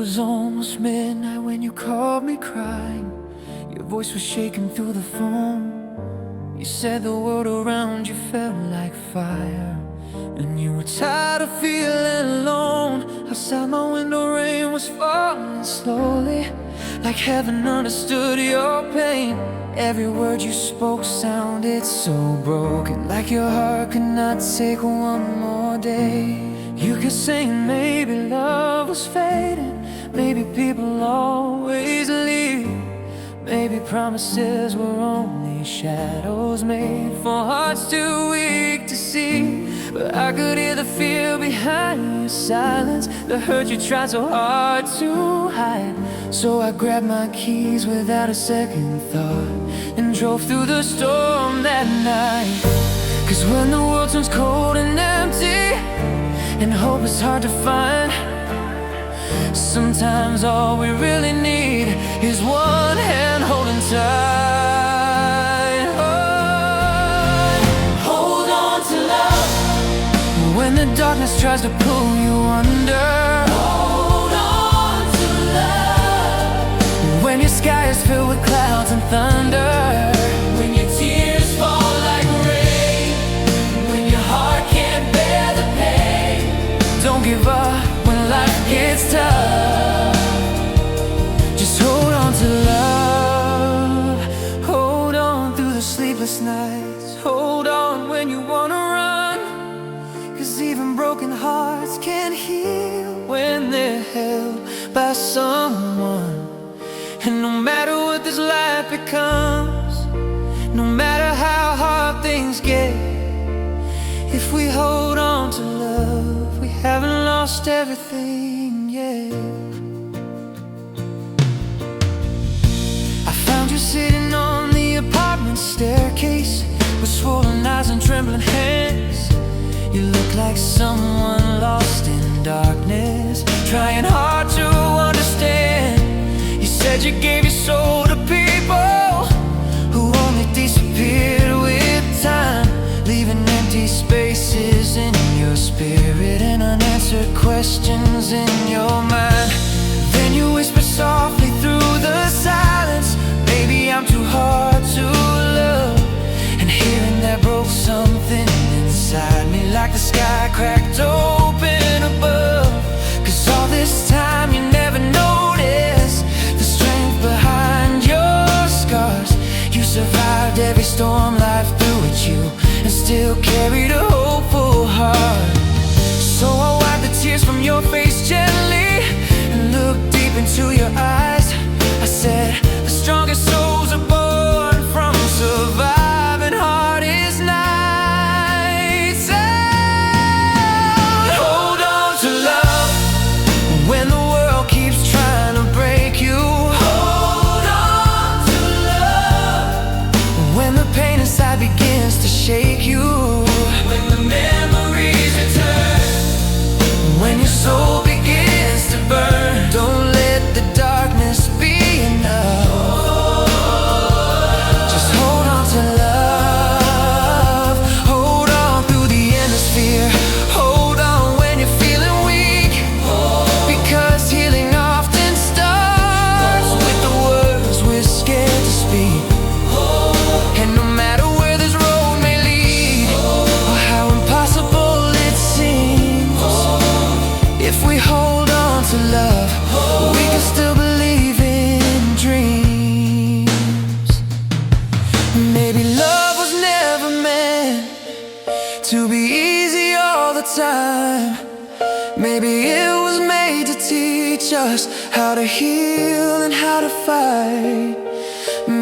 was almost midnight when you called me crying. Your voice was shaking through the phone. You said the world around you felt like fire, and you were tired of feeling alone. Outside my window rain was falling slowly, like heaven understood your pain. Every word you spoke sounded so broken, like your heart could not take one more day. You could say maybe love was fading, maybe people always leave, maybe promises were only shadows made for hearts too weak to see. But I could hear the fear behind your silence, the hurt you tried so hard to hide. So I grabbed my keys without a second thought and drove through the storm that night. 'Cause when the world turns cold and empty and hope is hard to find, sometimes all we really need is one hand holding tight. Hold on to love when the darkness tries to pull you under. Hold on to love when your sky is filled with clouds and thunder. When your tears fall like rain, when your heart can't bear the pain. Don't give up when life gets tough. Just hold on to love. Hold on through the sleepless nights. Hold on when you wanna run. 'Cause even broken hearts can heal when they're held by someone. And no matter what this life becomes, no matter how hard things get, if we hold on to love, we haven't lost everything yet. I found you sitting on the apartment staircase with swollen eyes and trembling hands. You look like someone lost in darkness, trying hard to understand. You said you gave your soul to people who only disappeared with time, leaving empty spaces in your spirit and unanswered questions in your mind. Then you whisper softly through the silence, maybe I'm too hard to love. And hearing that broke something inside me, like the sky cracked open above. 'Cause all this time you never noticed the strength behind your scars. You survived every storm life threw at you and still carried a hopeful heart. So I wiped the tears from your face gently and looked deep into your eyes. I said, the strongest souls are born from surviving hardest nights. Hold on to love when the world keeps trying to break you. Hold on to love when the pain inside begins to shake you. When the memories return, when your soul begins to burn, don't let the darkness be enough. Just hold on to love. Hold on through the endless fear. Hold on when you're feeling weak, because healing often starts with the words we're scared to speak. And no matter where this road may lead, or how impossible it seems, if we hold on to love, we can still believe in dreams. Maybe love was never meant to be easy all the time. Maybe it was made to teach us how to heal and how to fight.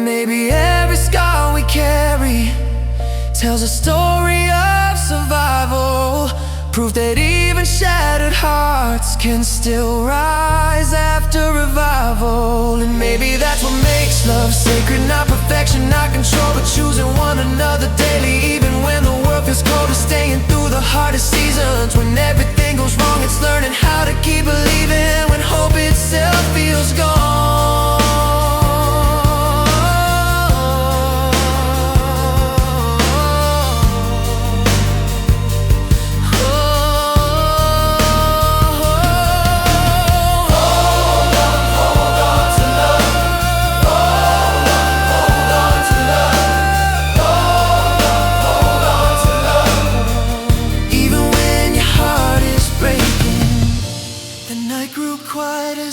Maybe every scar we carry tells a story of survival, proof that even shattered hearts can still rise after revival. And maybe that's what makes love sacred, not perfection, not control, but choosing one another daily, even when the world feels cold, and staying through the hardest seasons. When everything goes wrong, it's learning how to keep believing when hope itself feels gone. Oh,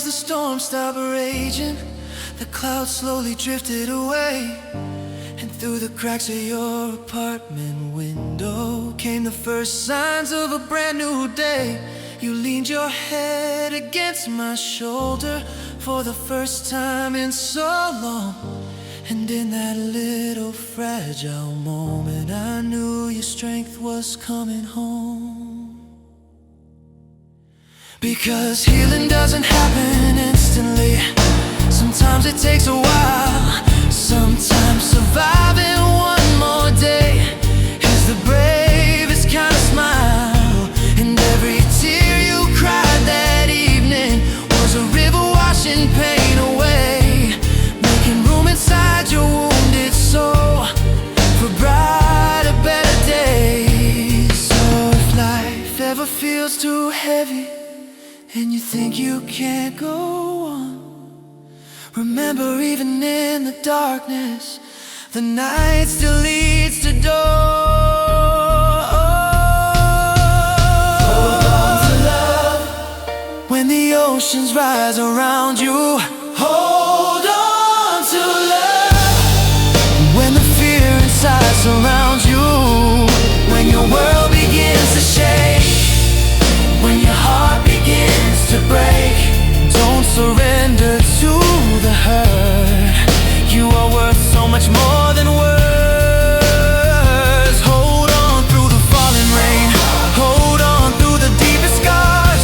the storm stopped raging, the clouds slowly drifted away, and through the cracks of your apartment window came the first signs of a brand new day. You leaned your head against my shoulder for the first time in so long, and in that little fragile moment I knew your strength was coming home. Because healing doesn't happen instantly. Sometimes it takes a while. Sometimes surviving one more day is the bravest kind of smile. And every tear you cried that evening was a river washing pain away, making room inside your wounded soul for brighter, better days. So if life ever feels too heavy and you think you can't go on, remember, even in the darkness, the night still leads to dawn. Hold on to love when the oceans rise around you. Hold on to love when the fear inside surrounds you. When your world begins to shake, when your heart begins to break, don't surrender to the hurt. You are worth so much more than words. Hold on through the falling rain, hold on through the deepest scars,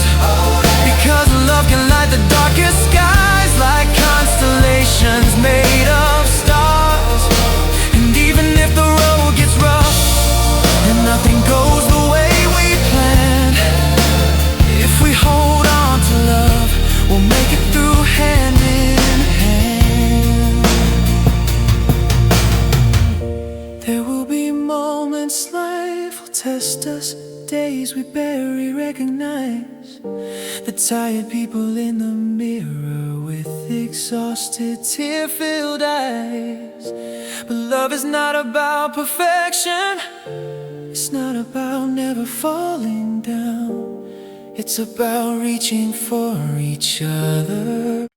because love can light the darkest skies like constellations made of stars. And even if the road gets rough and nothing goes the way we planned, if we hold on to love, we'll make it through hand in hand. There will be moments life will test us, days we barely recognize, the tired people in the mirror with exhausted, tear-filled eyes. But love is not about perfection, it's not about never falling down, it's about reaching for each other.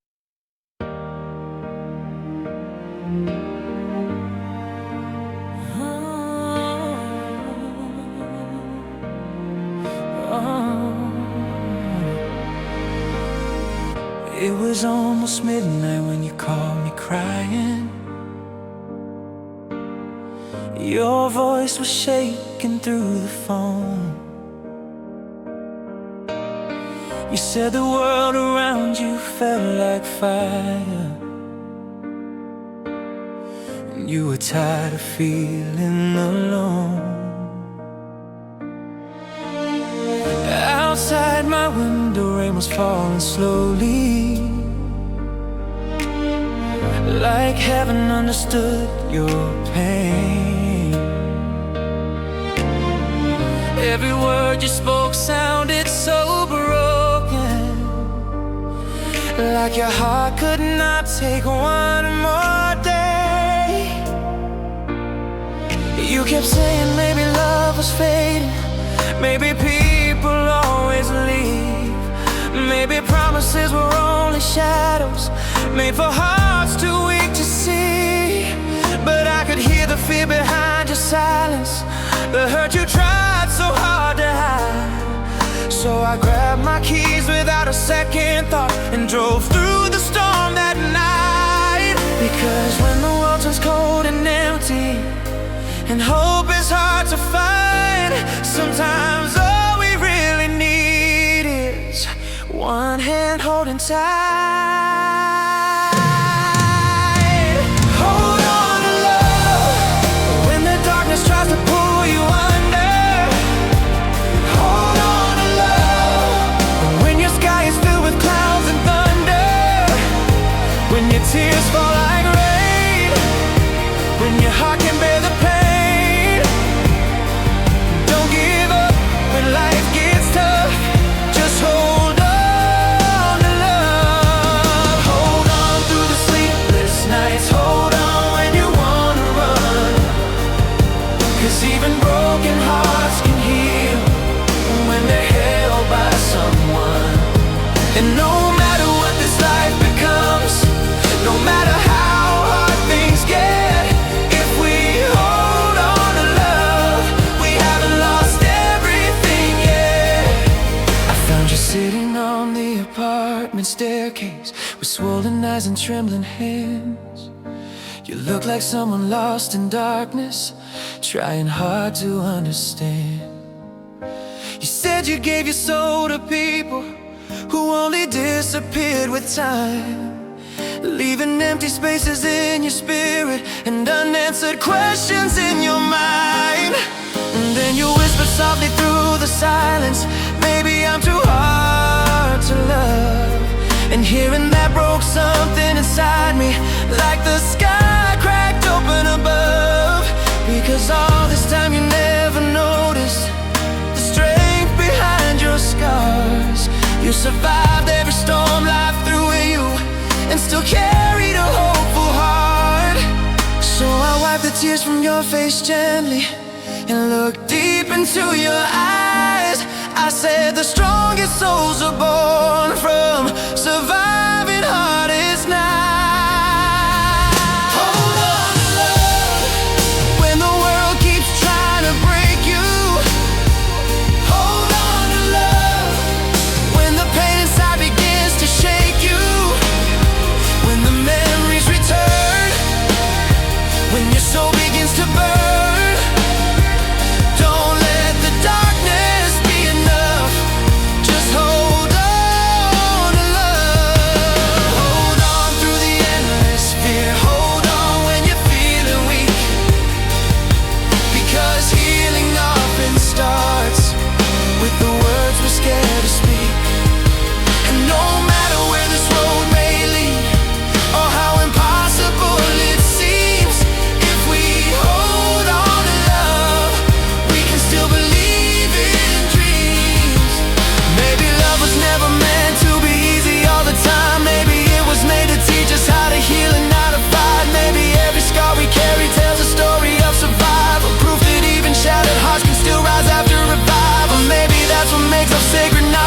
It was almost midnight when you called me crying. Your voice was shaking through the phone. You said the world around you felt like fire, and you were tired of feeling alone. Outside my window, rain was falling slowly, like heaven understood your pain. Every word you spoke sounded so broken, like your heart could not take one more day. You kept saying maybe love was fading, maybe people always leave, maybe promises were only shadows made for hearts too weak to see. But I could hear the fear behind your silence, the hurt you tried so hard to hide. So I grabbed my keys without a second thought and drove through the storm that night. Because when the world turns cold and empty and hope is hard to find, sometimes all we really need is one hand holding tight. Hold on to love when the darkness tries to pull you under. Hold on to love when your sky is filled with clouds and thunder, when your tears fall like rain, when your heart can bear the pain. Don't give up when life gets tough, just hold on to love. Hold on through the sleepless nights, hold on when you wanna run, 'cause even broken hearts can heal when they're held by someone. And no matter what this with swollen eyes and trembling hands. You look like someone lost in darkness, trying hard to understand. You said you gave your soul to people who only disappeared with time, leaving empty spaces in your spirit and unanswered questions in your mind. And then you whisper softly through the silence, maybe I'm too hard to love. And hearing that broke something inside me, like the sky cracked open above. Because all this time you never noticed the strength behind your scars. You survived every storm life threw at you, and still carried a hopeful heart. So I wipe the tears from your face gently and look deep into your eyes. I said the strongest souls are born from surviving hardest nights. Hold on to love when the world keeps trying to break you. Hold on to love when the pain inside begins to shake you. When the memories return, when your soul begins to burn.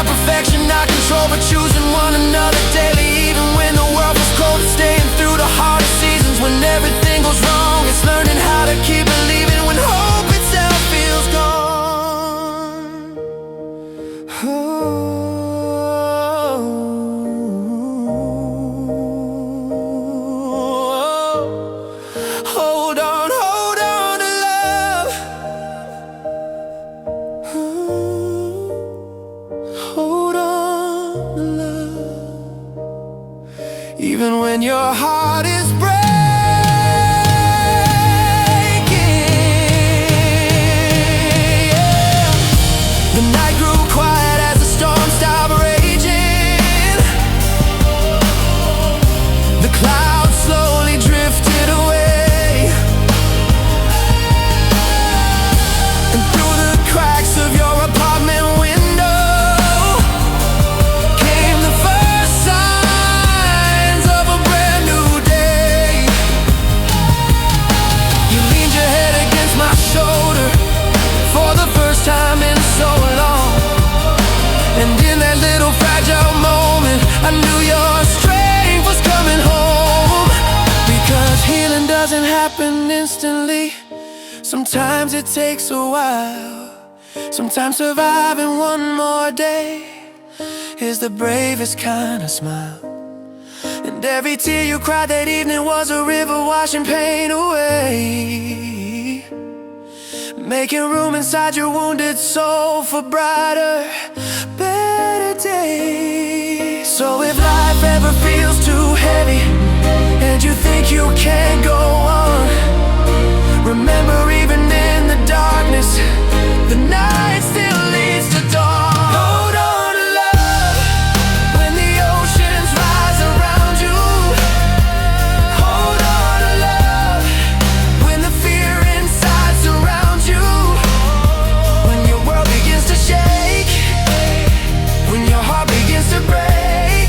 Perfection, not control, but choosing one another daily. Even when the world was cold, and staying through the hardest seasons. When everything goes wrong, it's learning how to keep believing when hope itself feels gone. Hold on to love. Hold on to love, even when your heart is breaking. Yeah. The night grew quiet as the storm stopped raging. The clouds slowly drifted away, and through the cracks of your apartment window time in so long. And in that little fragile moment, I knew your strength was coming home. Because healing doesn't happen instantly. Sometimes it takes a while. Sometimes surviving one more day is the bravest kind of smile. And every tear you cried that evening was a river washing pain away, making room inside your wounded soul for brighter, better days. So if life ever feels too heavy and you think you can't go on, remember even in the darkness, the night still leads to dawn. Hold on to love when the oceans rise around you. Hold on to love when the fear inside surrounds you. When your world begins to shake, when your heart begins to break.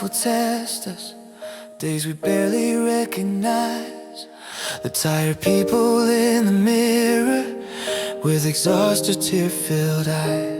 will test us, days we barely recognize. The tired people in the mirror with exhausted, tear-filled eyes.